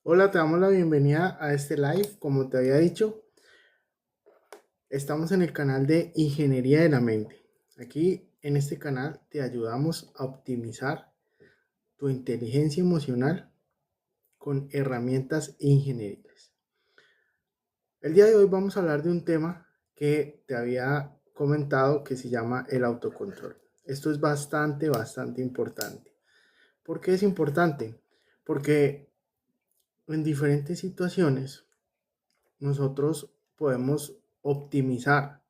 Hola, te damos la bienvenida a este live. Como te había dicho, estamos en el canal de Ingeniería de la Mente. Aquí en este canal te ayudamos a optimizar tu inteligencia emocional con herramientas ingenieriles. El día de hoy vamos a hablar de un tema que te había comentado que se llama el autocontrol. Esto es bastante importante. ¿Por qué es importante? Porque en diferentes situaciones nosotros podemos optimizar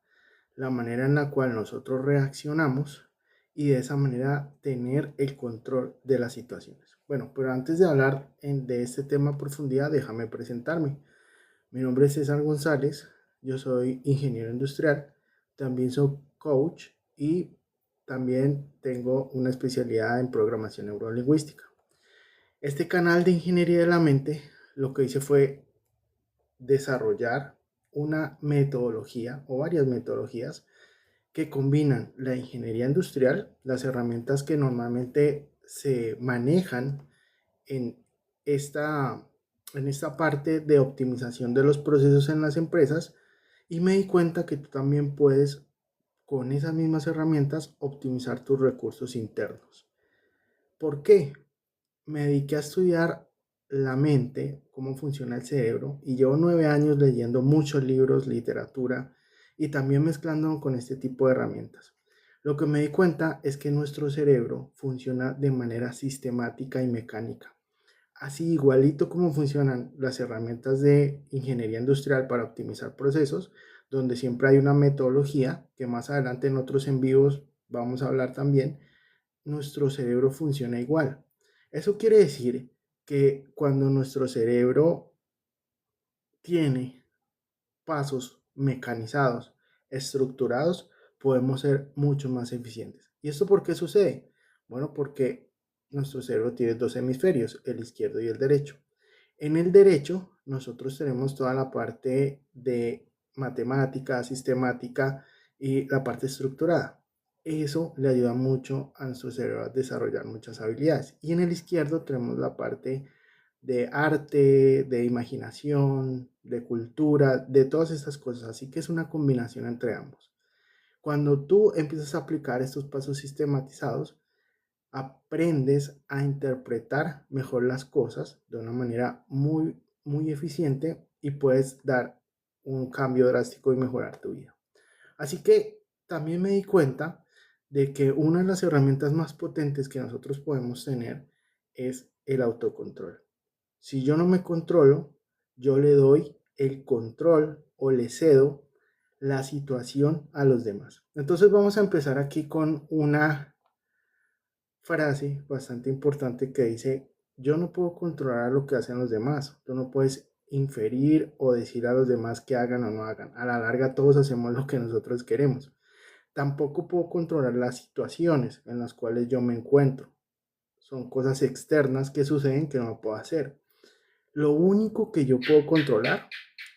la manera en la cual nosotros reaccionamos y de esa manera tener el control de las situaciones. Bueno, pero antes de hablar de este tema a profundidad, déjame presentarme. Mi nombre es César González, yo soy ingeniero industrial, también soy coach y también tengo una especialidad en programación neurolingüística. Este canal de Ingeniería de la Mente lo que hice fue desarrollar una metodología o varias metodologías que combinan la ingeniería industrial, las herramientas que normalmente se manejan en esta, en esta parte de optimización de los procesos en las empresas, y me di cuenta que tú también puedes con esas mismas herramientas optimizar tus recursos internos. ¿Por qué? Me dediqué a estudiar la mente, cómo funciona el cerebro, y llevo 9 años leyendo muchos libros, literatura, y también mezclando con este tipo de herramientas. Lo que me di cuenta es que nuestro cerebro funciona de manera sistemática y mecánica. Así igualito como funcionan las herramientas de ingeniería industrial para optimizar procesos, donde siempre hay una metodología, que más adelante en otros en vivos vamos a hablar también, nuestro cerebro funciona igual. Eso quiere decir que cuando nuestro cerebro tiene pasos mecanizados, estructurados, podemos ser mucho más eficientes. ¿Y esto por qué sucede? Bueno, porque nuestro cerebro tiene dos hemisferios, el izquierdo y el derecho. En el derecho, nosotros tenemos toda la parte de matemática, sistemática y la parte estructurada. Eso le ayuda mucho a nuestro cerebro a desarrollar muchas habilidades. Y en el izquierdo tenemos la parte de arte, de imaginación, de cultura, de todas estas cosas. Así que es una combinación entre ambos. Cuando tú empiezas a aplicar estos pasos sistematizados, aprendes a interpretar mejor las cosas de una manera muy eficiente y puedes dar un cambio drástico y mejorar tu vida. Así que también me di cuenta de que una de las herramientas más potentes que nosotros podemos tener es el autocontrol. Si yo no me controlo, yo le doy el control o le cedo la situación a los demás. Entonces vamos a empezar aquí con una frase bastante importante que dice: yo no puedo controlar lo que hacen los demás, tú no puedes inferir o decir a los demás que hagan o no hagan. A la larga todos hacemos lo que nosotros queremos. Tampoco puedo controlar las situaciones en las cuales yo me encuentro. Son cosas externas que suceden que no puedo hacer. Lo único que yo puedo controlar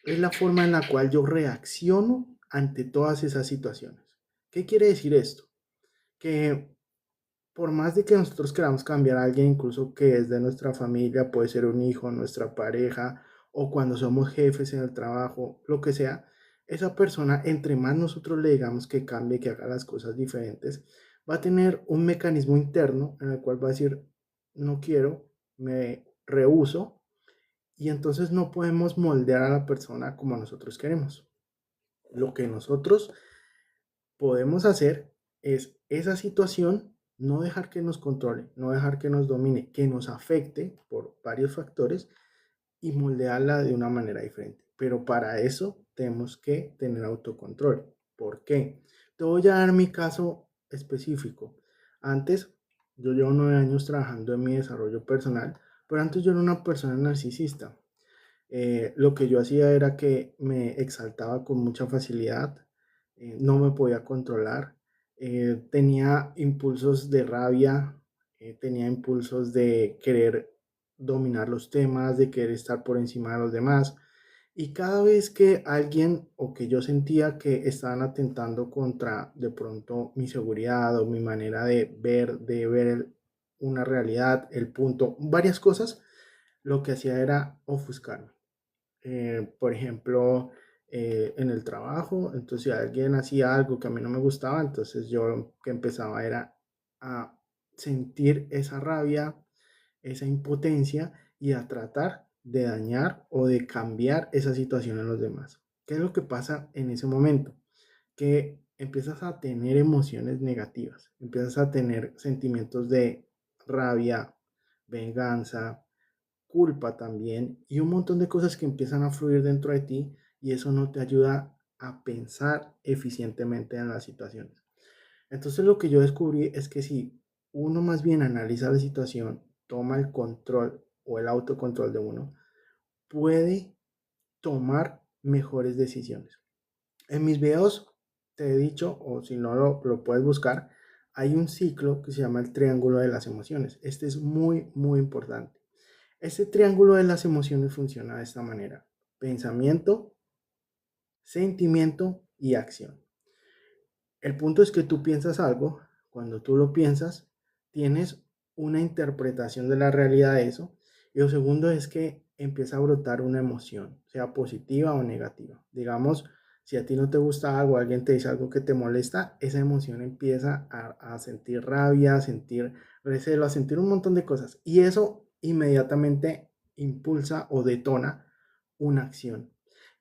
es la forma en la cual yo reacciono ante todas esas situaciones. ¿Qué quiere decir esto? Que por más de que nosotros queramos cambiar a alguien, incluso que es de nuestra familia, puede ser un hijo, nuestra pareja, o cuando somos jefes en el trabajo, lo que sea, esa persona, entre más nosotros le digamos que cambie, que haga las cosas diferentes, va a tener un mecanismo interno en el cual va a decir: no quiero, me rehúso, y entonces no podemos moldear a la persona como nosotros queremos. Lo que nosotros podemos hacer es esa situación, no dejar que nos controle, no dejar que nos domine, que nos afecte por varios factores y moldearla de una manera diferente. Pero para eso tenemos que tener autocontrol. ¿Por qué? Te voy a dar mi caso específico. Antes, yo llevo 9 años trabajando en mi desarrollo personal, pero antes yo era una persona narcisista. Lo que yo hacía era que me exaltaba con mucha facilidad, no me podía controlar, tenía impulsos de rabia, tenía impulsos de querer dominar los temas, de querer estar por encima de los demás. Y cada vez que alguien o que yo sentía que estaban atentando contra de pronto mi seguridad o mi manera de ver una realidad, el punto, varias cosas, lo que hacía era ofuscarme. Por ejemplo, en el trabajo, entonces si alguien hacía algo que a mí no me gustaba, entonces yo lo que empezaba era a sentir esa rabia, esa impotencia y a tratar de dañar o de cambiar esa situación en los demás. ¿Qué es lo que pasa en ese momento? Que empiezas a tener emociones negativas, empiezas a tener sentimientos de rabia, venganza, culpa también y un montón de cosas que empiezan a fluir dentro de ti y eso no te ayuda a pensar eficientemente en las situaciones. Entonces lo que yo descubrí es que si uno más bien analiza la situación, toma el control o el autocontrol de uno, puede tomar mejores decisiones. En mis videos te he dicho, o si no lo puedes buscar, hay un ciclo que se llama el triángulo de las emociones. Este es muy, muy importante. Este triángulo de las emociones funciona de esta manera: pensamiento, sentimiento y acción. El punto es que tú piensas algo, cuando tú lo piensas, tienes una interpretación de la realidad de eso, y lo segundo es que empieza a brotar una emoción, sea positiva o negativa. Digamos, si a ti no te gusta algo, alguien te dice algo que te molesta, esa emoción empieza a sentir rabia, a sentir recelo, a sentir un montón de cosas, y eso inmediatamente impulsa o detona una acción.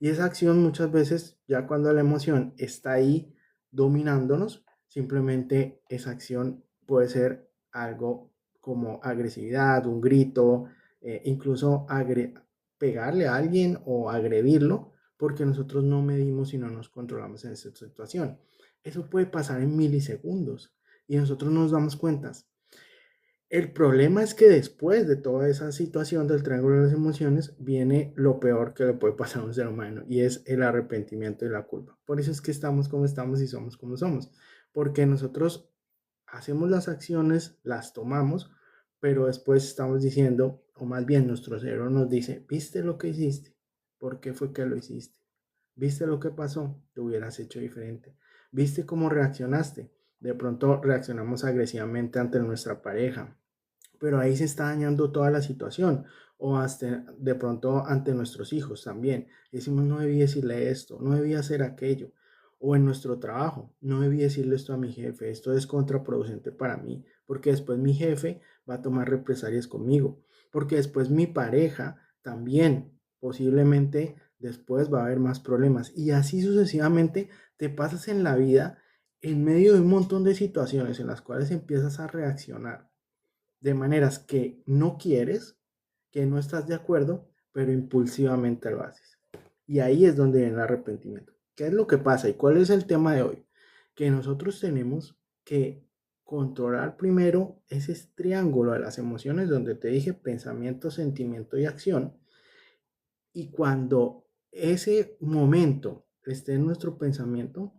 Y esa acción muchas veces, ya cuando la emoción está ahí, dominándonos, simplemente esa acción puede ser algo como agresividad, un grito, incluso pegarle a alguien o agredirlo, porque nosotros no medimos y no nos controlamos en esa situación. Eso puede pasar en milisegundos y nosotros nos damos cuenta. El problema es que después de toda esa situación del triángulo de las emociones viene lo peor que le puede pasar a un ser humano y es el arrepentimiento y la culpa. Por eso es que estamos como estamos y somos como somos, porque nosotros hacemos las acciones, las tomamos, pero después estamos diciendo, o más bien nuestro cerebro nos dice: ¿viste lo que hiciste? ¿Por qué fue que lo hiciste? ¿Viste lo que pasó? Te hubieras hecho diferente. ¿Viste cómo reaccionaste? De pronto reaccionamos agresivamente ante nuestra pareja, pero ahí se está dañando toda la situación. O hasta de pronto ante nuestros hijos también. Decimos: no debí decirle esto, no debí hacer aquello. O en nuestro trabajo: no debí decirle esto a mi jefe, esto es contraproducente para mí, porque después mi jefe va a tomar represalias conmigo, porque después mi pareja también posiblemente después va a haber más problemas. Y así sucesivamente te pasas en la vida en medio de un montón de situaciones en las cuales empiezas a reaccionar de maneras que no quieres, que no estás de acuerdo, pero impulsivamente lo haces. Y ahí es donde viene el arrepentimiento. ¿Qué es lo que pasa y cuál es el tema de hoy? Que nosotros tenemos que controlar primero ese triángulo de las emociones donde te dije pensamiento, sentimiento y acción. Y cuando ese momento esté en nuestro pensamiento,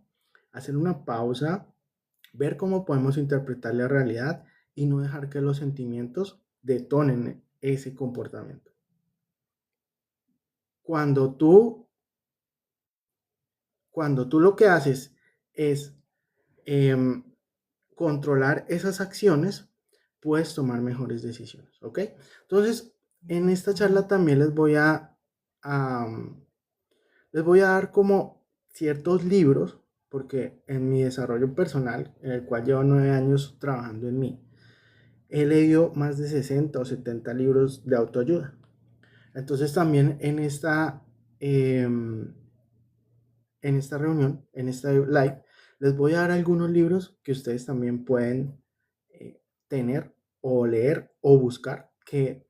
hacer una pausa, ver cómo podemos interpretar la realidad y no dejar que los sentimientos detonen ese comportamiento. Cuando tú, cuando tú lo que haces es em, controlar esas acciones, puedes tomar mejores decisiones, ¿ok? Entonces, en esta charla también a les voy a dar como ciertos libros, porque en mi desarrollo personal, en el cual llevo 9 años trabajando en mí, he leído más de 60 o 70 libros de autoayuda. Entonces también en esta reunión, en esta live, les voy a dar algunos libros que ustedes también pueden tener o leer o buscar, que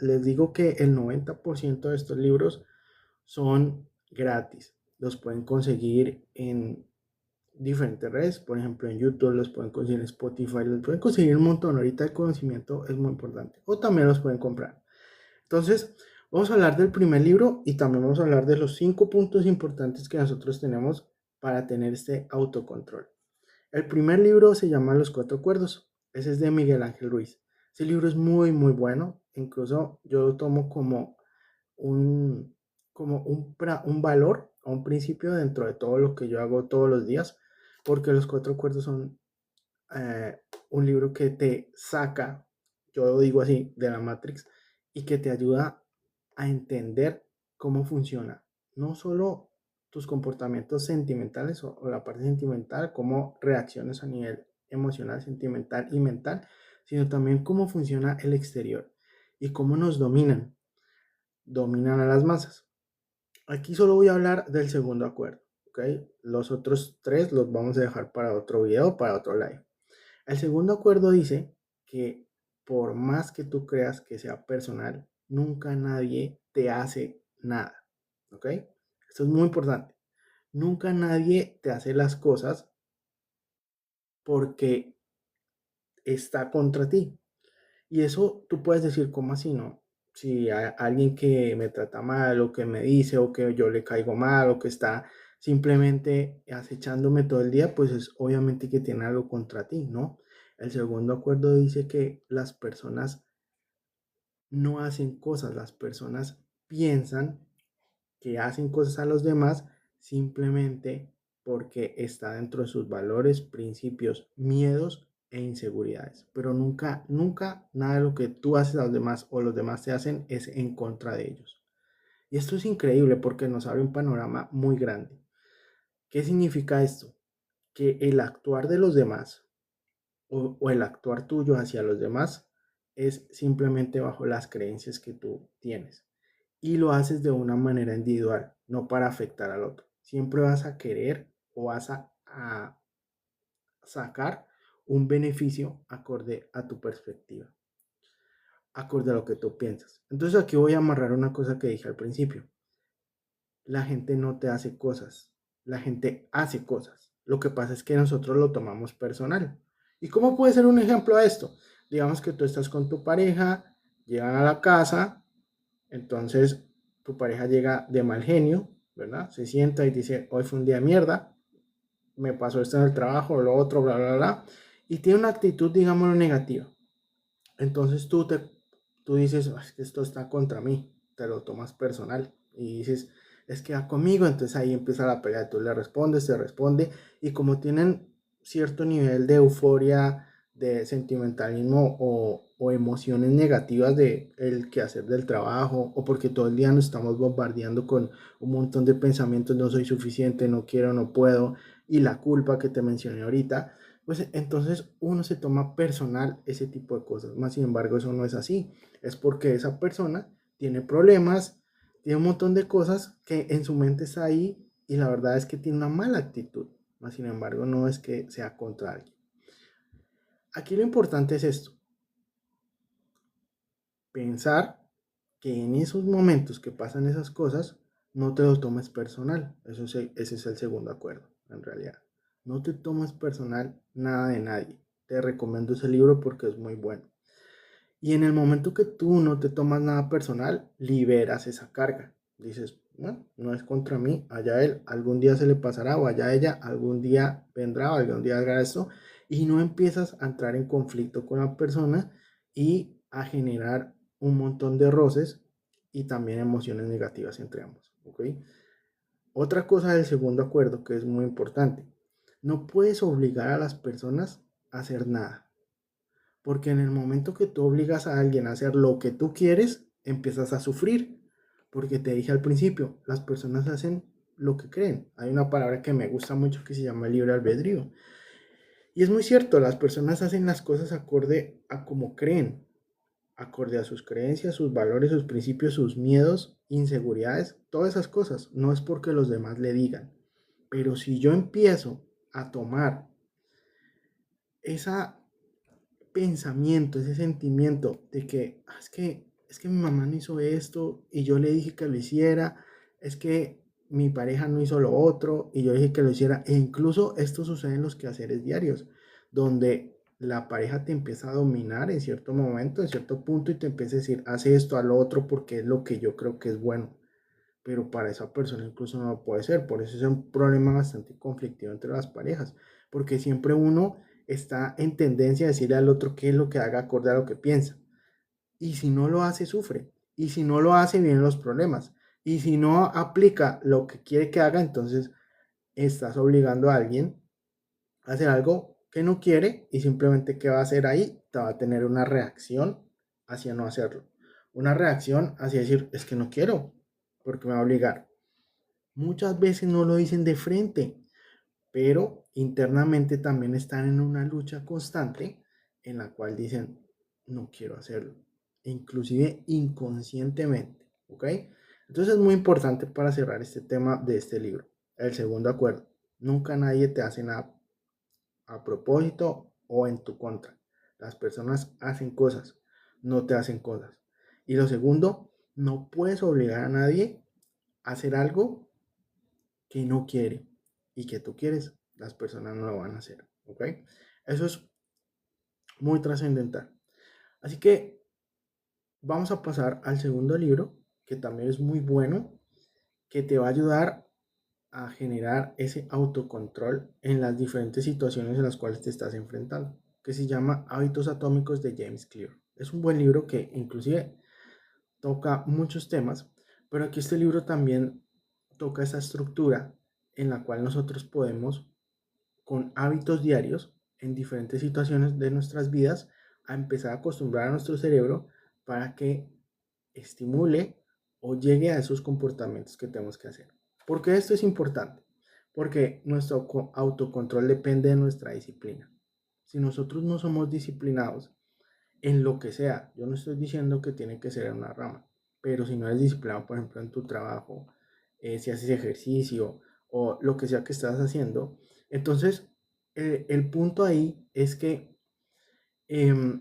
les digo que el 90% de estos libros son gratis. Los pueden conseguir en diferentes redes, por ejemplo en YouTube, los pueden conseguir en Spotify, los pueden conseguir un montón. Ahorita el conocimiento es muy importante. O también los pueden comprar. Entonces, vamos a hablar del primer libro y también vamos a hablar de los 5 puntos importantes que nosotros tenemos para tener este autocontrol. El primer libro se llama Los Cuatro Acuerdos. Ese es de Miguel Ángel Ruiz. Ese libro es muy, muy bueno. Incluso yo lo tomo un, un valor o un principio dentro de todo lo que yo hago todos los días, porque Los Cuatro Acuerdos son un libro que te saca, yo lo digo así, de la Matrix y que te ayuda a entender cómo funciona no solo tus comportamientos sentimentales o la parte sentimental, cómo reacciones a nivel emocional, sentimental y mental, sino también cómo funciona el exterior y cómo nos dominan a las masas. Aquí solo voy a hablar del segundo acuerdo, ¿ok? Los otros tres los vamos a dejar para otro video, para otro live. El segundo acuerdo dice que por más que tú creas que sea personal, nunca nadie te hace nada, ¿ok? Esto es muy importante. Nunca nadie te hace las cosas porque está contra ti. Y eso tú puedes decir, ¿cómo así no? Si hay alguien que me trata mal o que me dice o que yo le caigo mal o que está simplemente acechándome todo el día, pues es obviamente que tiene algo contra ti, ¿no? El segundo acuerdo dice que las personas no hacen cosas, las personas piensan que hacen cosas a los demás simplemente porque está dentro de sus valores, principios, miedos e inseguridades. Pero nunca, nunca nada de lo que tú haces a los demás o los demás te hacen es en contra de ellos. Y esto es increíble porque nos abre un panorama muy grande. ¿Qué significa esto? Que el actuar de los demás o el actuar tuyo hacia los demás es simplemente bajo las creencias que tú tienes y lo haces de una manera individual, no para afectar al otro. Siempre vas a querer o vas a sacar un beneficio acorde a tu perspectiva, acorde a lo que tú piensas. Entonces aquí voy a amarrar una cosa que dije al principio. La gente no te hace cosas, la gente hace cosas. Lo que pasa es que nosotros lo tomamos personal. ¿Y cómo puede ser un ejemplo de esto? Digamos que tú estás con tu pareja, llegan a la casa. Entonces, tu pareja llega de mal genio, ¿verdad? Se sienta y dice, hoy fue un día de mierda, me pasó esto en el trabajo, lo otro, bla, bla, bla, y tiene una actitud, digámoslo, negativa. Entonces tú dices, es que esto está contra mí, te lo tomas personal y dices, es que va conmigo, entonces ahí empieza la pelea, tú le respondes, se responde, y como tienen cierto nivel de euforia, de sentimentalismo o emociones negativas de el quehacer del trabajo, o porque todo el día nos estamos bombardeando con un montón de pensamientos, no soy suficiente, no quiero, no puedo, y la culpa que te mencioné ahorita, pues entonces uno se toma personal ese tipo de cosas. Más sin embargo, eso no es así. Es porque esa persona tiene problemas, tiene un montón de cosas que en su mente está ahí y la verdad es que tiene una mala actitud. Más sin embargo, no es que sea contra alguien. Aquí lo importante es esto, pensar que en esos momentos que pasan esas cosas, no te lo tomes personal. Ese es el segundo acuerdo, en realidad. No te tomes personal nada de nadie. Te recomiendo ese libro porque es muy bueno. Y en el momento que tú no te tomas nada personal, liberas esa carga. Dices, bueno, no es contra mí, allá él, algún día se le pasará, o allá ella, algún día vendrá, o algún día hará esto, y no empiezas a entrar en conflicto con la persona y a generar un montón de roces y también emociones negativas entre ambos, ¿ok? Otra cosa del segundo acuerdo que es muy importante, no puedes obligar a las personas a hacer nada. Porque en el momento que tú obligas a alguien a hacer lo que tú quieres, empiezas a sufrir. Porque te dije al principio, las personas hacen lo que creen. Hay una palabra que me gusta mucho que se llama libre albedrío. Y es muy cierto, las personas hacen las cosas acorde a como creen, acorde a sus creencias, sus valores, sus principios, sus miedos, inseguridades, todas esas cosas. No es porque los demás le digan. Pero si yo empiezo a tomar esa pensamiento, ese sentimiento de que es que mi mamá no hizo esto y yo le dije que lo hiciera, es que mi pareja no hizo lo otro y yo dije que lo hiciera, e incluso esto sucede en los quehaceres diarios, donde la pareja te empieza a dominar en cierto momento, en cierto punto, y te empieza a decir, hace esto al otro porque es lo que yo creo que es bueno, pero para esa persona incluso no lo puede ser. Por eso es un problema bastante conflictivo entre las parejas, porque siempre uno está en tendencia a decirle al otro qué es lo que haga acorde a lo que piensa. Y si no lo hace, sufre. Y si no lo hace, vienen los problemas. Y si no aplica lo que quiere que haga, entonces estás obligando a alguien a hacer algo que no quiere y simplemente qué va a hacer ahí, te va a tener una reacción hacia no hacerlo. una reacción hacia decir, es que no quiero, porque me va a obligar. Muchas veces no lo dicen de frente, pero internamente también están en una lucha constante en la cual dicen, no quiero hacerlo, inclusive inconscientemente, ¿ok? Entonces es muy importante para cerrar este tema de este libro. El segundo acuerdo, nunca nadie te hace nada a propósito o en tu contra. Las personas hacen cosas, no te hacen cosas. Y lo segundo, no puedes obligar a nadie a hacer algo que no quiere y que tú quieres. Las personas no lo van a hacer, ¿ok? Eso es muy trascendental. Así que vamos a pasar al segundo libro, que también es muy bueno, que te va a ayudar a generar ese autocontrol en las diferentes situaciones en las cuales te estás enfrentando, que se llama Hábitos Atómicos de James Clear. Es un buen libro que inclusive toca muchos temas, pero aquí este libro también toca esa estructura en la cual nosotros podemos, con hábitos diarios, en diferentes situaciones de nuestras vidas, a empezar a acostumbrar a nuestro cerebro para que estimule o llegue a esos comportamientos que tenemos que hacer. ¿Por qué esto es importante? Porque nuestro autocontrol depende de nuestra disciplina. Si nosotros no somos disciplinados en lo que sea, yo no estoy diciendo que tiene que ser en una rama, pero si no eres disciplinado, por ejemplo, en tu trabajo, si haces ejercicio o lo que sea que estás haciendo, entonces el punto ahí es que eh,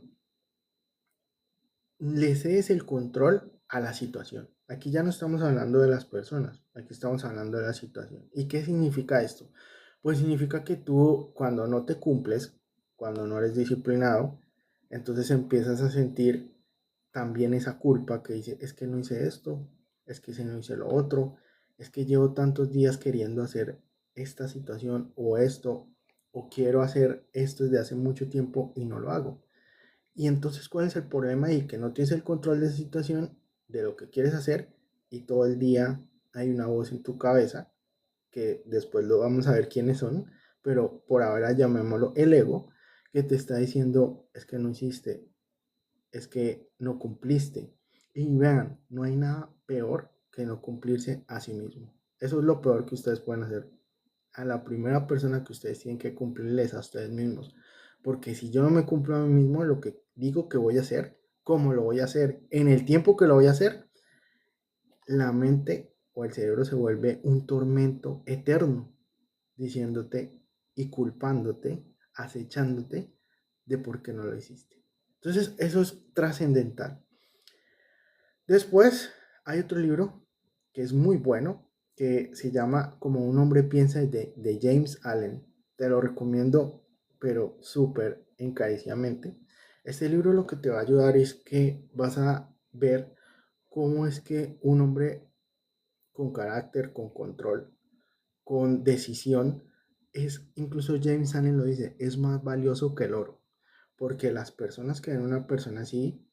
le cedes el control a la situación. Aquí ya no estamos hablando de las personas, aquí estamos hablando de la situación. ¿Y qué significa esto? Pues significa que tú cuando no te cumples, cuando no eres disciplinado, entonces empiezas a sentir también esa culpa que dice, es que no hice esto, es que no hice lo otro, es que llevo tantos días queriendo hacer esta situación o esto, o quiero hacer esto desde hace mucho tiempo y no lo hago. Y entonces, ¿cuál es el problema ahí? Que no tienes el control de esa situación, de lo que quieres hacer, y todo el día hay una voz en tu cabeza, que después lo vamos a ver quiénes son, pero por ahora llamémoslo el ego, que te está diciendo, es que no hiciste, es que no cumpliste. Y vean, no hay nada peor que no cumplirse a sí mismo. Eso es lo peor que ustedes pueden hacer. A la primera persona que ustedes tienen que cumplirles a ustedes mismos. Porque si yo no me cumplo a mí mismo lo que digo que voy a hacer, cómo lo voy a hacer, en el tiempo que lo voy a hacer, la mente o el cerebro se vuelve un tormento eterno, diciéndote y culpándote, acechándote de por qué no lo hiciste. Entonces, eso es trascendental. Después hay otro libro que es muy bueno, que se llama Como un hombre piensa de James Allen. Te lo recomiendo, pero súper encarecidamente. Este libro lo que te va a ayudar es que vas a ver cómo es que un hombre con carácter, con control, con decisión, es, incluso James Allen lo dice, es más valioso que el oro. Porque las personas que ven una persona así,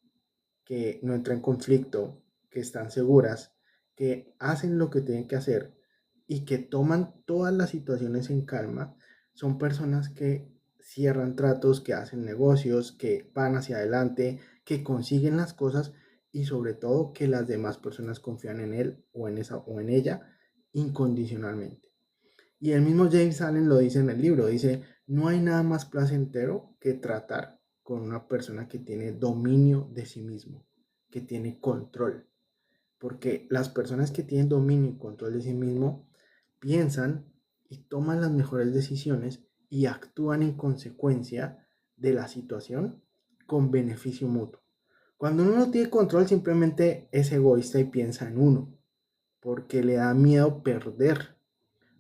que no entran en conflicto, que están seguras, que hacen lo que tienen que hacer y que toman todas las situaciones en calma, son personas que cierran tratos, que hacen negocios, que van hacia adelante, que consiguen las cosas y sobre todo que las demás personas confían en él o en esa o en ella incondicionalmente. Y el mismo James Allen lo dice en el libro, dice, no hay nada más placentero que tratar con una persona que tiene dominio de sí mismo, que tiene control. Porque las personas que tienen dominio y control de sí mismo piensan y toman las mejores decisiones y actúan en consecuencia de la situación con beneficio mutuo. Cuando uno no tiene control simplemente es egoísta y piensa en uno, porque le da miedo perder,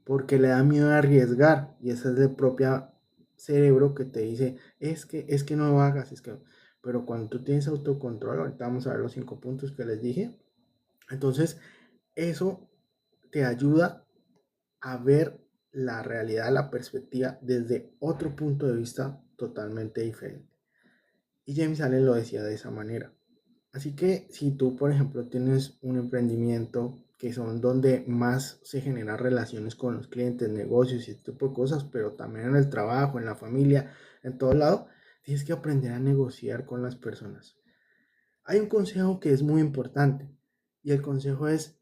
porque le da miedo arriesgar y ese es el propio cerebro que te dice, es que no lo hagas, es que... Pero cuando tú tienes autocontrol, ahorita vamos a ver los 5 puntos que les dije, entonces eso te ayuda a ver la realidad, la perspectiva desde otro punto de vista totalmente diferente. Y James Allen lo decía de esa manera. Así que si tú, por ejemplo, tienes un emprendimiento que son donde más se generan relaciones con los clientes, negocios y este tipo de cosas, pero también en el trabajo, en la familia, en todo lado, tienes que aprender a negociar con las personas. Hay un consejo que es muy importante y el consejo es,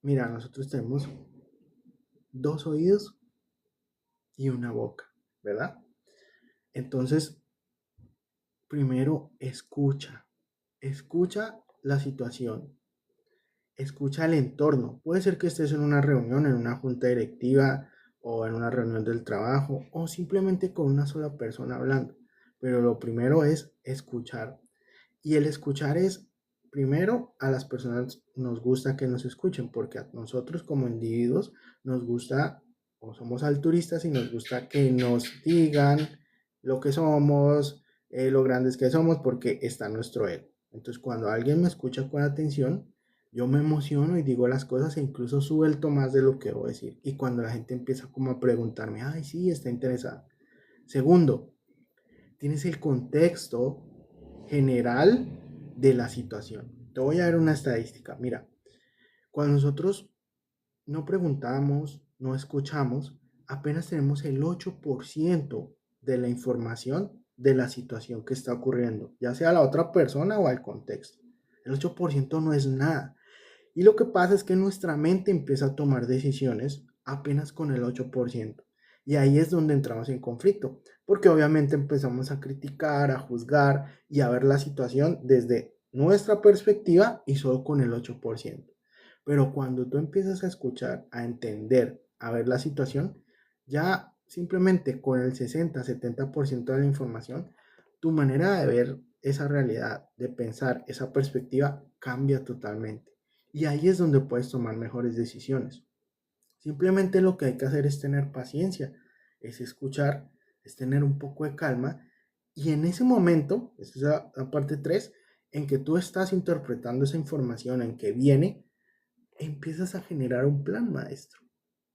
mira, nosotros tenemos dos oídos y una boca, ¿verdad? Entonces, primero escucha la situación, escucha el entorno. Puede ser que estés en una reunión, en una junta directiva o en una reunión del trabajo o simplemente con una sola persona hablando. Pero lo primero es escuchar. Y el escuchar es, primero, a las personas nos gusta que nos escuchen, porque a nosotros como individuos nos gusta o somos alturistas y nos gusta que nos digan lo que somos, lo grandes que somos, porque está nuestro ego. Entonces, cuando alguien me escucha con atención, yo me emociono y digo las cosas e incluso suelto más de lo que voy a decir. Y cuando la gente empieza como a preguntarme, ay, sí, está interesada. Segundo, tienes el contexto general de la situación. Te voy a dar una estadística. Mira, cuando nosotros no preguntamos, no escuchamos, apenas tenemos el 8% de la información de la situación que está ocurriendo, ya sea a la otra persona o al contexto. El 8% no es nada. Y lo que pasa es que nuestra mente empieza a tomar decisiones apenas con el 8%. Y ahí es donde entramos en conflicto, porque obviamente empezamos a criticar, a juzgar y a ver la situación desde nuestra perspectiva y solo con el 8%. Pero cuando tú empiezas a escuchar, a entender, a ver la situación, ya simplemente con el 60-70% de la información, tu manera de ver esa realidad, de pensar esa perspectiva cambia totalmente. Y ahí es donde puedes tomar mejores decisiones. Simplemente lo que hay que hacer es tener paciencia, es escuchar, es tener un poco de calma. Y en ese momento, esta es la parte 3 en que tú estás interpretando esa información, en que viene, empiezas a generar un plan maestro.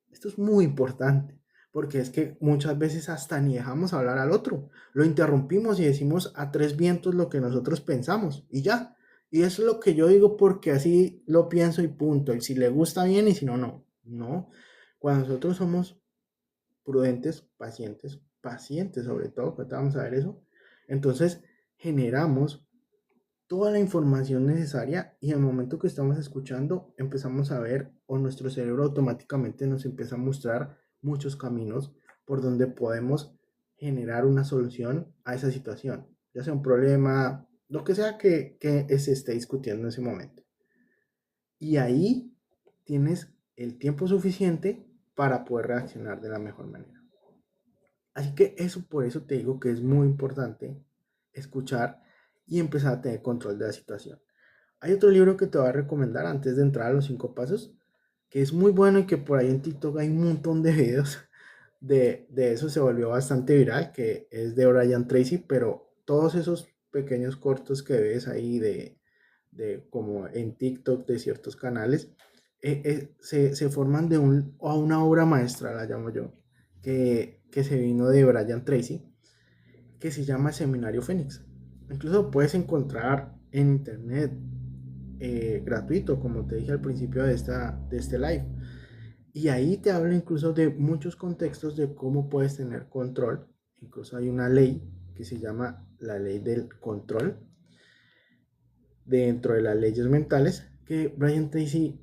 Esto es muy importante, porque es que muchas veces hasta ni dejamos hablar al otro. Lo interrumpimos y decimos a tres vientos lo que nosotros pensamos y ya. Y eso es lo que yo digo porque así lo pienso y punto. Y si le gusta bien y si no, no. No. Cuando nosotros somos prudentes, pacientes sobre todo, que vamos a ver eso, entonces generamos toda la información necesaria y en el momento que estamos escuchando empezamos a ver o nuestro cerebro automáticamente nos empieza a mostrar muchos caminos por donde podemos generar una solución a esa situación, ya sea un problema, lo que sea que se esté discutiendo en ese momento. Y ahí tienes el tiempo suficiente para poder reaccionar de la mejor manera. Así que eso por eso te digo que es muy importante escuchar y empezar a tener control de la situación. Hay otro libro que te voy a recomendar antes de entrar a los 5 pasos, que es muy bueno y que por ahí en TikTok hay un montón de videos de eso, se volvió bastante viral, que es de Brian Tracy, pero todos esos pequeños cortos que ves ahí de como en TikTok de ciertos canales, se forman de a una obra maestra, la llamo yo, que se vino de Brian Tracy, que se llama Seminario Fénix. Incluso puedes encontrar en internet gratuito, como te dije al principio de este live. Y ahí te habla incluso de muchos contextos de cómo puedes tener control. Incluso hay una ley que se llama la ley del control dentro de las leyes mentales que Brian Tracy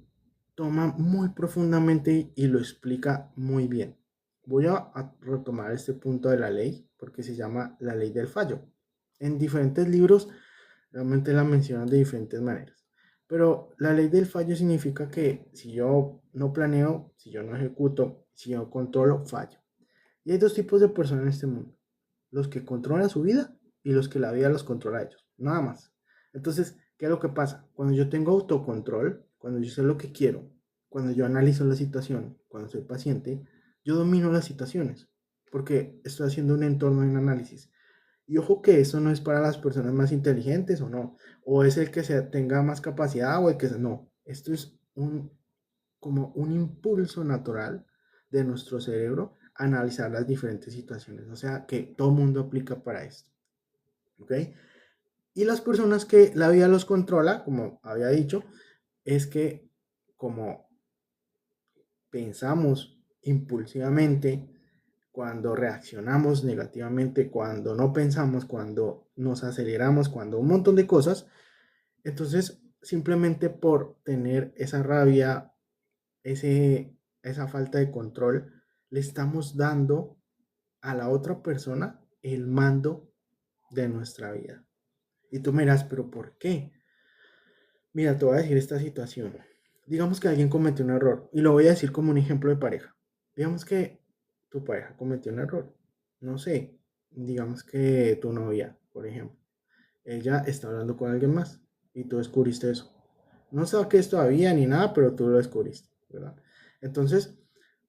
toma muy profundamente y lo explica muy bien. Voy a retomar este punto de la ley porque se llama la ley del fallo. En diferentes libros realmente la mencionan de diferentes maneras. Pero la ley del fallo significa que si yo no planeo, si yo no ejecuto, si yo no controlo, fallo. Y hay dos tipos de personas en este mundo. Los que controlan su vida y los que la vida los controla a ellos. Nada más. Entonces, ¿qué es lo que pasa? Cuando yo tengo autocontrol, cuando yo sé lo que quiero, cuando yo analizo la situación, cuando soy paciente, yo domino las situaciones. Porque estoy haciendo un entorno en análisis. Y ojo que eso no es para las personas más inteligentes o no, o es el que tenga más capacidad o el que no. Esto es como un impulso natural de nuestro cerebro a analizar las diferentes situaciones. O sea que todo mundo aplica para esto. ¿Ok? Y las personas que la vida los controla, como había dicho, es que como pensamos impulsivamente, cuando reaccionamos negativamente, cuando no pensamos, cuando nos aceleramos, cuando un montón de cosas, Entonces, simplemente por tener esa rabia, esa falta de control, le estamos dando a la otra persona el mando de nuestra vida. Y tú me dirás, pero ¿por qué? Mira, te voy a decir esta situación. Digamos que alguien cometió un error y lo voy a decir como un ejemplo de pareja. Digamos que tu pareja cometió un error. No sé, digamos que tu novia, por ejemplo, ella está hablando con alguien más y tú descubriste eso. No sabes qué es todavía ni nada, pero tú lo descubriste, ¿verdad? Entonces,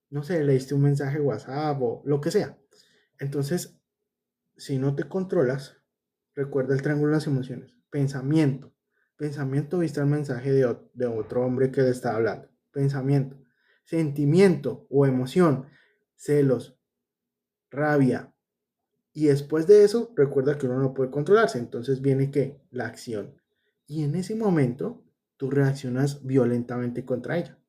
no sé, le diste un mensaje WhatsApp o lo que sea. Entonces, si no te controlas, recuerda el triángulo de las emociones. Pensamiento. Pensamiento, viste el mensaje de otro hombre que le está hablando. Pensamiento. Sentimiento o emoción. Celos, rabia. Y después de eso, recuerda que uno no puede controlarse. Entonces viene que la acción. Y en ese momento, tú reaccionas violentamente contra ella.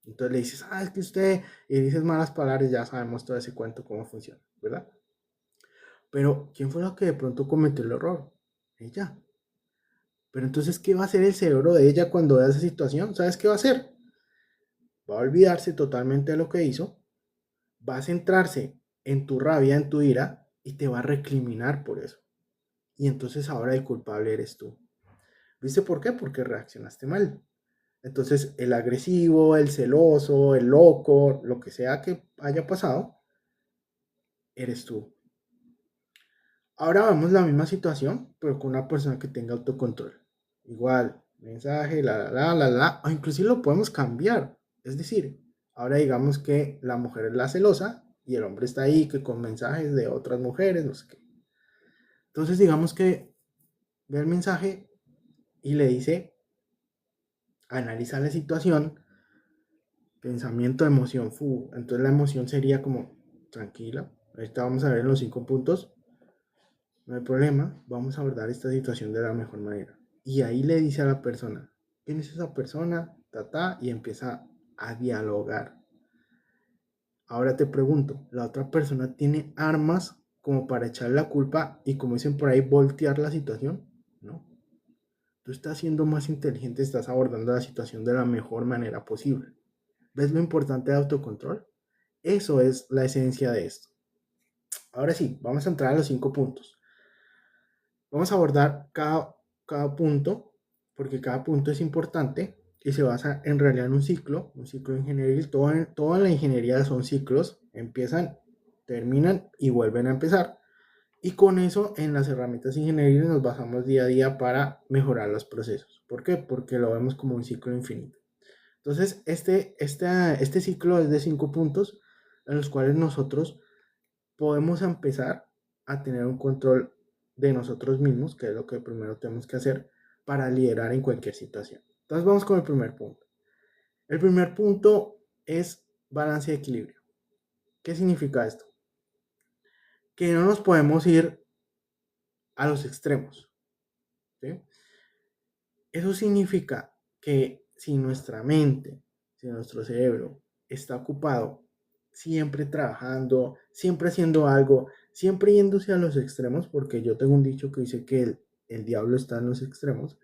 Entonces le dices, es que usted, y dices malas palabras, ya sabemos todo ese cuento cómo funciona, ¿verdad? Pero, ¿quién fue la que de pronto cometió el error? Ella. Pero entonces, ¿qué va a hacer el cerebro de ella cuando vea esa situación? ¿Sabes qué va a hacer? Va a olvidarse totalmente de lo que hizo, va a centrarse en tu rabia, en tu ira, y te va a recriminar por eso. Y entonces ahora el culpable eres tú. ¿Viste por qué? Porque reaccionaste mal. Entonces, el agresivo, el celoso, el loco, lo que sea que haya pasado, eres tú. Ahora vemos la misma situación, pero con una persona que tenga autocontrol. Igual, mensaje, o inclusive lo podemos cambiar. Es decir, ahora digamos que la mujer es la celosa y el hombre está ahí que con mensajes de otras mujeres, no sé qué. Entonces digamos que ve el mensaje y le dice, analiza la situación, pensamiento, emoción, entonces la emoción sería como, tranquila, ahorita vamos a ver en los 5 puntos. No hay problema, vamos a abordar esta situación de la mejor manera. Y ahí le dice a la persona, ¿quién es esa persona? Y empieza a dialogar. Ahora te pregunto, ¿la otra persona tiene armas como para echar la culpa y, como dicen por ahí, voltear la situación? No. Tú estás siendo más inteligente, estás abordando la situación de la mejor manera posible. ¿Ves lo importante de autocontrol? Eso es la esencia de esto. Ahora sí, vamos a entrar a los 5 puntos. Vamos a abordar cada punto, porque cada punto es importante y se basa en realidad en un ciclo ingenieril. Toda la ingeniería son ciclos, empiezan, terminan y vuelven a empezar. Y con eso, en las herramientas ingenieriles nos basamos día a día para mejorar los procesos. ¿Por qué? Porque lo vemos como un ciclo infinito. Entonces, este ciclo es de 5 puntos en los cuales nosotros podemos empezar a tener un control de nosotros mismos, que es lo que primero tenemos que hacer para liderar en cualquier situación. Entonces vamos con el primer punto. El primer punto es balance y equilibrio. ¿Qué significa esto? Que no nos podemos ir a los extremos. ¿Sí? Eso significa que si nuestra mente, si nuestro cerebro está ocupado, siempre trabajando, siempre haciendo algo, siempre yéndose a los extremos, porque yo tengo un dicho que dice que el diablo está en los extremos,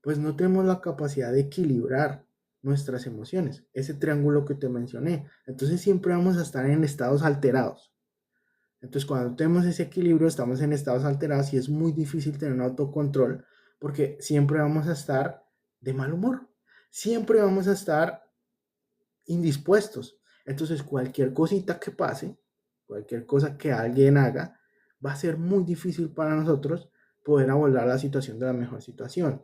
pues no tenemos la capacidad de equilibrar nuestras emociones, ese triángulo que te mencioné. Entonces siempre vamos a estar en estados alterados. Entonces, cuando tenemos ese equilibrio, estamos en estados alterados y es muy difícil tener un autocontrol porque siempre vamos a estar de mal humor, siempre vamos a estar indispuestos. Entonces, cualquier cosita que pase, cualquier cosa que alguien haga, va a ser muy difícil para nosotros poder abordar la situación de la mejor situación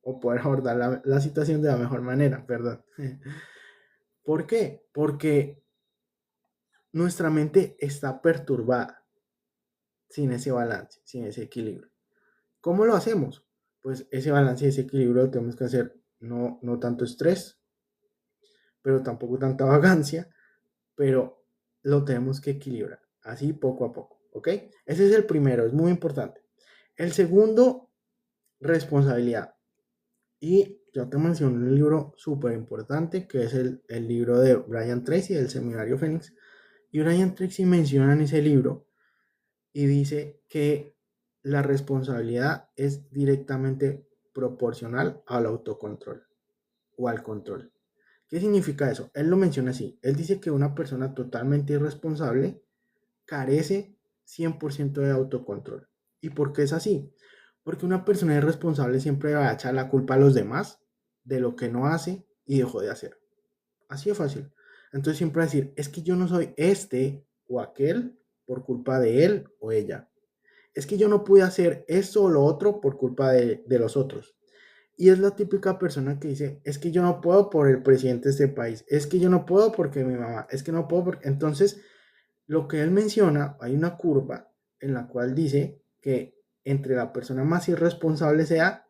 o poder abordar la situación de la mejor manera, perdón. ¿Por qué? Porque nuestra mente está perturbada sin ese balance, sin ese equilibrio. ¿Cómo lo hacemos? Pues ese balance y ese equilibrio lo tenemos que hacer no tanto estrés, pero tampoco tanta vagancia, pero lo tenemos que equilibrar, así poco a poco, ¿ok? Ese es el primero, es muy importante. El segundo, responsabilidad. Y yo te mencioné un libro súper importante, que es el libro de Brian Tracy, del Seminario Fénix. Y Brian Tracy menciona en ese libro y dice que la responsabilidad es directamente proporcional al autocontrol o al control. ¿Qué significa eso? Él lo menciona así. Él dice que una persona totalmente irresponsable carece 100% de autocontrol. ¿Y por qué es así? Porque una persona irresponsable siempre va a echar la culpa a los demás de lo que no hace y dejó de hacer. Así de fácil. Entonces siempre va a decir, es que yo no soy este o aquel por culpa de él o ella. Es que yo no pude hacer esto o lo otro por culpa de los otros. Y es la típica persona que dice, es que yo no puedo por el presidente de este país, es que yo no puedo porque mi mamá, es que no puedo porque... Entonces, lo que él menciona, hay una curva en la cual dice que entre la persona más irresponsable sea,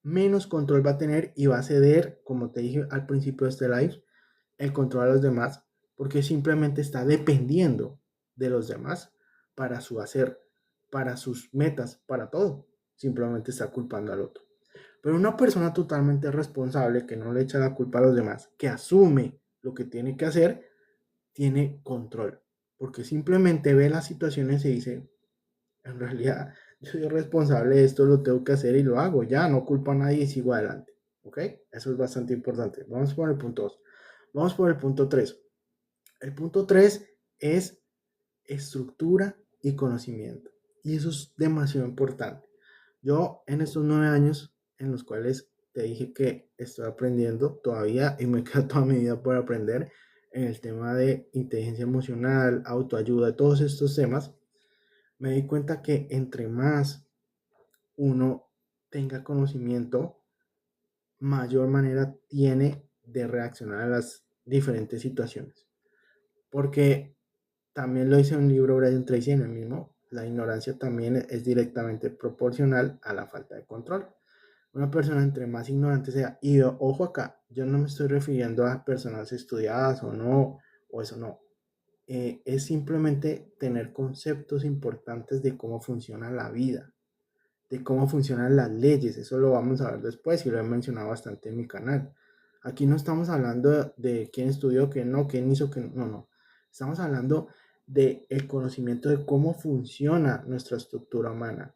menos control va a tener y va a ceder, como te dije al principio de este live, el control a los demás, porque simplemente está dependiendo de los demás para su hacer, para sus metas, para todo. Simplemente está culpando al otro. Pero una persona totalmente responsable, que no le echa la culpa a los demás, que asume lo que tiene que hacer, tiene control. Porque simplemente ve las situaciones y dice, en realidad yo soy responsable de esto, lo tengo que hacer y lo hago. Ya, no culpo a nadie y sigo adelante. ¿Ok? Eso es bastante importante. Vamos por el punto 2. Vamos por el punto 3. El punto 3 es estructura y conocimiento. Y eso es demasiado importante. Yo en estos 9 años en los cuales te dije que estoy aprendiendo todavía y me queda toda mi vida por aprender en el tema de inteligencia emocional, autoayuda, todos estos temas, me di cuenta que entre más uno tenga conocimiento, mayor manera tiene de reaccionar a las diferentes situaciones. Porque también lo dice un libro Brian Tracy en el mismo, la ignorancia también es directamente proporcional a la falta de control. Una persona entre más ignorante sea, y ojo acá, yo no me estoy refiriendo a personas estudiadas o no, o eso no, es simplemente tener conceptos importantes de cómo funciona la vida, de cómo funcionan las leyes, eso lo vamos a ver después y lo he mencionado bastante en mi canal. Aquí no estamos hablando de quién estudió, quién no, quién hizo, quién no, no. Estamos hablando de el conocimiento de cómo funciona nuestra estructura humana,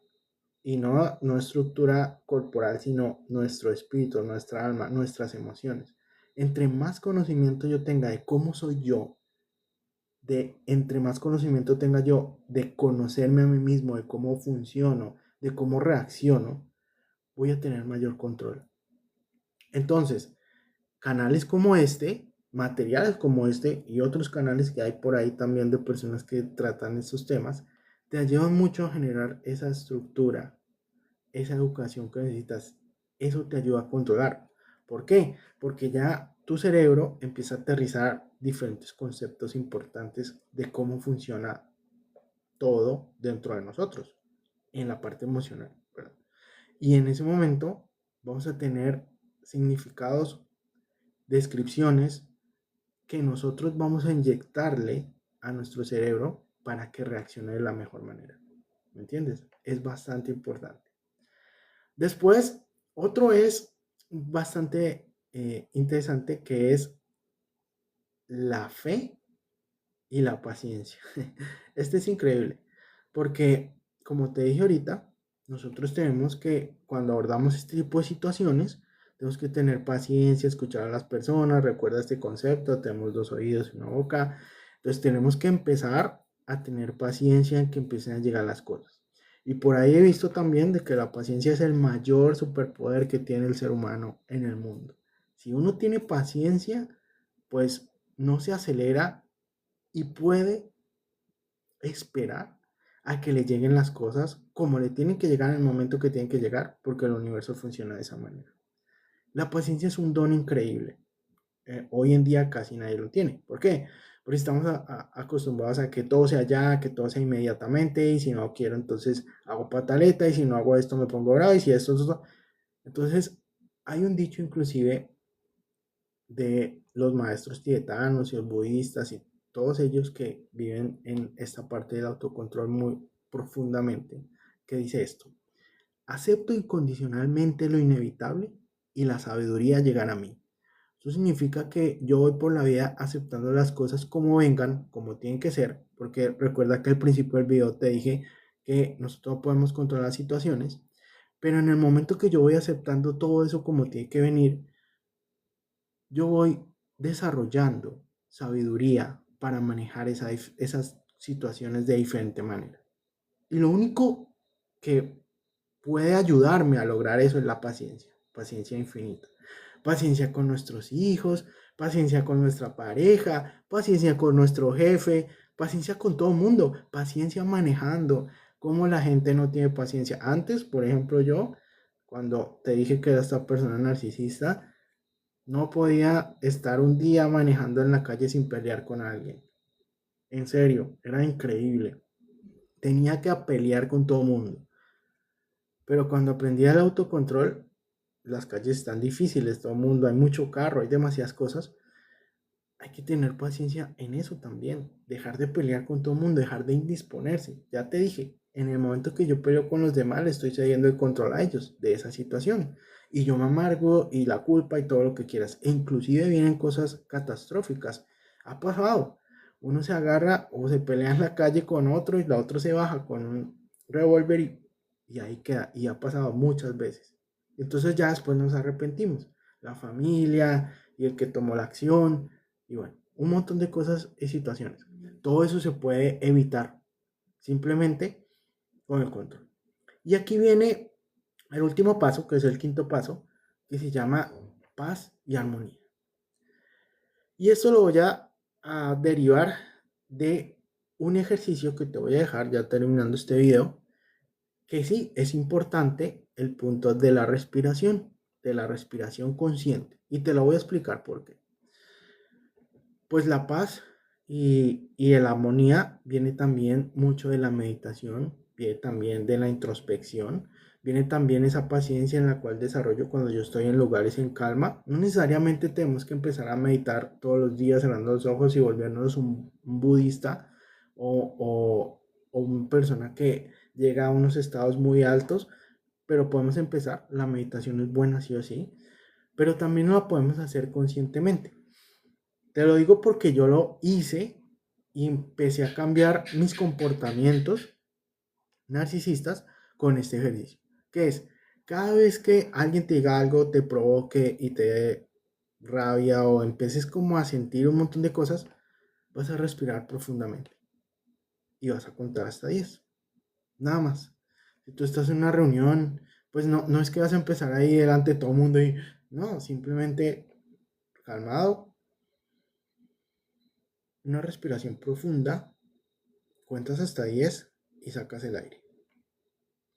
y no estructura corporal, sino nuestro espíritu, nuestra alma, nuestras emociones. Entre más conocimiento yo tenga de cómo soy yo, de entre más conocimiento tenga yo de conocerme a mí mismo, de cómo funciono, de cómo reacciono, voy a tener mayor control. Entonces, canales como este, materiales como este y otros canales que hay por ahí también de personas que tratan estos temas, te ayudan mucho a generar esa estructura, esa educación que necesitas. Eso te ayuda a controlar. ¿Por qué? Porque ya tu cerebro empieza a aterrizar diferentes conceptos importantes de cómo funciona todo dentro de nosotros, en la parte emocional, ¿verdad? Y en ese momento vamos a tener significados, descripciones que nosotros vamos a inyectarle a nuestro cerebro para que reaccione de la mejor manera. ¿Me entiendes? Es bastante importante. Después, otro es bastante interesante, que es la fe y la paciencia. Este es increíble porque, como te dije ahorita, nosotros tenemos que, cuando abordamos este tipo de situaciones, tenemos que tener paciencia, escuchar a las personas. Recuerda este concepto, tenemos 2 oídos y una boca. Entonces tenemos que empezar a tener paciencia en que empiecen a llegar las cosas. Y por ahí he visto también de que la paciencia es el mayor superpoder que tiene el ser humano en el mundo. Si uno tiene paciencia, pues no se acelera y puede esperar a que le lleguen las cosas como le tienen que llegar en el momento que tienen que llegar, porque el universo funciona de esa manera. La paciencia es un don increíble. Hoy en día casi nadie lo tiene. ¿Por qué? Porque estamos acostumbrados a que todo sea ya, que todo sea inmediatamente, y si no quiero, entonces hago pataleta, y si no hago esto me pongo bravo, y si esto. Entonces, hay un dicho inclusive de los maestros tibetanos y los budistas y todos ellos que viven en esta parte del autocontrol muy profundamente, que dice esto: acepto incondicionalmente lo inevitable y la sabiduría llegará a mí. Eso significa que yo voy por la vida aceptando las cosas como vengan, como tienen que ser, porque recuerda que al principio del video te dije que nosotros podemos controlar las situaciones, Pero en el momento que yo voy aceptando todo eso como tiene que venir, yo voy desarrollando sabiduría para manejar esas situaciones de diferente manera. Y lo único que puede ayudarme a lograr eso es la paciencia, paciencia infinita. Paciencia con nuestros hijos, paciencia con nuestra pareja, paciencia con nuestro jefe, paciencia con todo el mundo, paciencia manejando. Como la gente no tiene paciencia. Antes, por ejemplo, yo, cuando te dije que era esta persona narcisista, no podía estar un día manejando en la calle sin pelear con alguien. En serio, era increíble. Tenía que pelear con todo el mundo. Pero cuando aprendí el autocontrol, las calles están difíciles, todo el mundo, hay mucho carro, hay demasiadas cosas. Hay que tener paciencia en eso también. Dejar de pelear con todo el mundo, dejar de indisponerse. Ya te dije, en el momento que yo peleo con los demás, le estoy cediendo el control a ellos de esa situación. Y yo me amargo y la culpa y todo lo que quieras. E inclusive vienen cosas catastróficas. Ha pasado. Uno se agarra o se pelea en la calle con otro y la otro se baja con un revólver y ahí queda. Y ha pasado muchas veces. Entonces ya después nos arrepentimos. La familia y el que tomó la acción y bueno, un montón de cosas y situaciones. Todo eso se puede evitar simplemente con el control. Y aquí viene el último paso, que es el quinto paso, que se llama paz y armonía. Y esto lo voy a derivar de un ejercicio que te voy a dejar ya terminando este video, que sí es importante el punto de la respiración consciente. Y te lo voy a explicar por qué. Pues la paz y la armonía viene también mucho de la meditación, viene también de la introspección, viene también esa paciencia en la cual desarrollo cuando yo estoy en lugares en calma. No necesariamente tenemos que empezar a meditar todos los días cerrando los ojos y volvernos un budista o una persona que llega a unos estados muy altos, pero podemos empezar. La meditación es buena sí o sí, pero también la podemos hacer conscientemente. Te lo digo porque yo lo hice y empecé a cambiar mis comportamientos narcisistas con este ejercicio. Que es, cada vez que alguien te diga algo, te provoque y te dé rabia o empieces como a sentir un montón de cosas, vas a respirar profundamente y vas a contar hasta 10. Nada más. Si tú estás en una reunión, pues no es que vas a empezar ahí delante de todo el mundo y no, simplemente calmado, una respiración profunda. Cuentas hasta 10 y sacas el aire.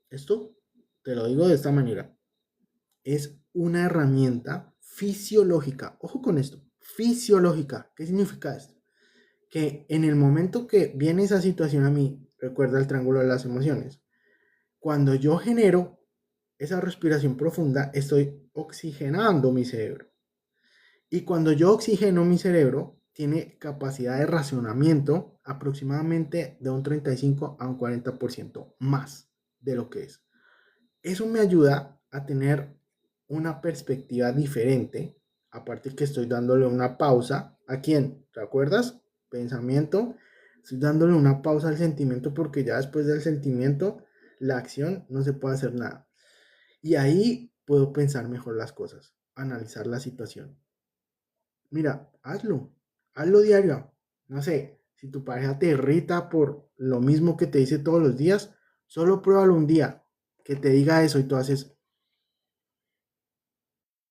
Esto, te lo digo de esta manera, es una herramienta fisiológica. Ojo con esto, fisiológica. ¿Qué significa esto? Que en el momento que viene esa situación a mí, recuerda el triángulo de las emociones, cuando yo genero esa respiración profunda, estoy oxigenando mi cerebro. Y cuando yo oxigeno mi cerebro, tiene capacidad de racionamiento aproximadamente de un 35 a un 40% más de lo que es. Eso me ayuda a tener una perspectiva diferente, aparte que estoy dándole una pausa. ¿A quién? ¿Te acuerdas? Pensamiento. Estoy dándole una pausa al sentimiento porque ya después del sentimiento, la acción no se puede hacer nada. Y ahí puedo pensar mejor las cosas, analizar la situación. Mira, hazlo diario. No sé, si tu pareja te irrita por lo mismo que te dice todos los días, solo pruébalo un día, que te diga eso y tú haces,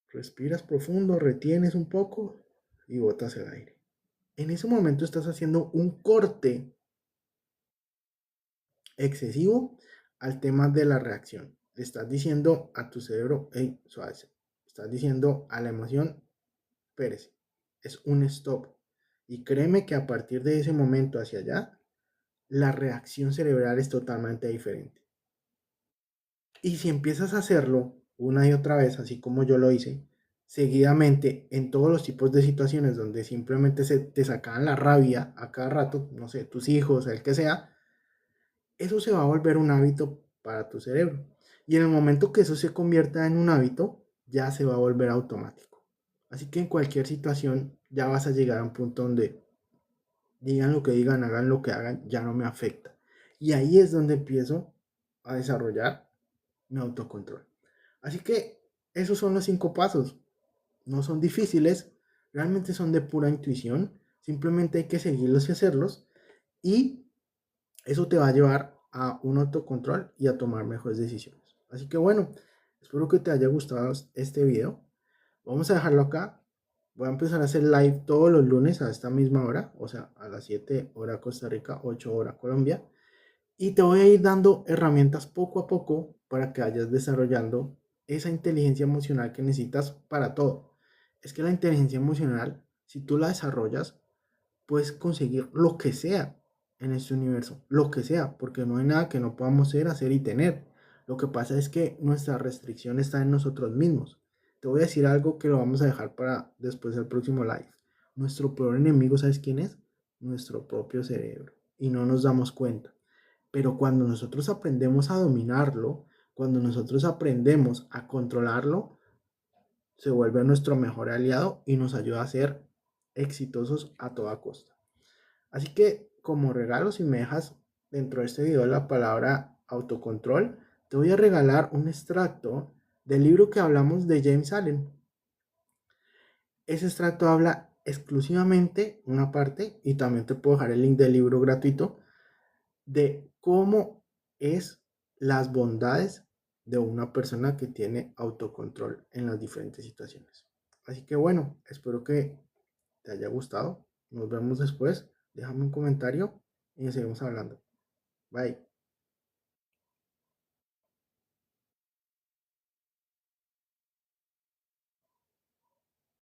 respiras profundo, retienes un poco y botas el aire. En ese momento estás haciendo un corte excesivo al tema de la reacción. Le estás diciendo a tu cerebro, hey, suave. Estás diciendo a la emoción, espérese, es un stop. Y créeme que a partir de ese momento hacia allá, la reacción cerebral es totalmente diferente. Y si empiezas a hacerlo una y otra vez, así como yo lo hice, seguidamente en todos los tipos de situaciones donde simplemente se te sacaban la rabia a cada rato, no sé, tus hijos, el que sea, eso se va a volver un hábito para tu cerebro. Y en el momento que eso se convierta en un hábito, ya se va a volver automático. Así que en cualquier situación ya vas a llegar a un punto donde digan lo que digan, hagan lo que hagan, ya no me afecta. Y ahí es donde empiezo a desarrollar mi autocontrol. Así que esos son los 5 pasos. No son difíciles, realmente son de pura intuición. Simplemente hay que seguirlos y hacerlos. Y eso te va a llevar a un autocontrol y a tomar mejores decisiones. Así que bueno, espero que te haya gustado este video. Vamos a dejarlo acá. Voy a empezar a hacer live todos los lunes a esta misma hora, o sea, a las 7 hora Costa Rica, 8 hora Colombia. Y te voy a ir dando herramientas poco a poco para que vayas desarrollando esa inteligencia emocional que necesitas para todo. Es que la inteligencia emocional, si tú la desarrollas, puedes conseguir lo que sea en este universo, lo que sea, porque no hay nada que no podamos ser, hacer y tener. Lo que pasa es que nuestra restricción está en nosotros mismos. Te voy a decir algo que lo vamos a dejar para después del próximo live. Nuestro peor enemigo, ¿sabes quién es? Nuestro propio cerebro. Y no nos damos cuenta. Pero cuando nosotros aprendemos a dominarlo, cuando nosotros aprendemos a controlarlo, se vuelve nuestro mejor aliado y nos ayuda a ser exitosos a toda costa. Así que como regalo, si me dejas dentro de este video la palabra autocontrol, te voy a regalar un extracto del libro que hablamos de James Allen. Ese extracto habla exclusivamente una parte, y también te puedo dejar el link del libro gratuito, de cómo es las bondades de una persona que tiene autocontrol en las diferentes situaciones. Así que bueno, espero que te haya gustado. Nos vemos después. Déjame un comentario y seguimos hablando. Bye.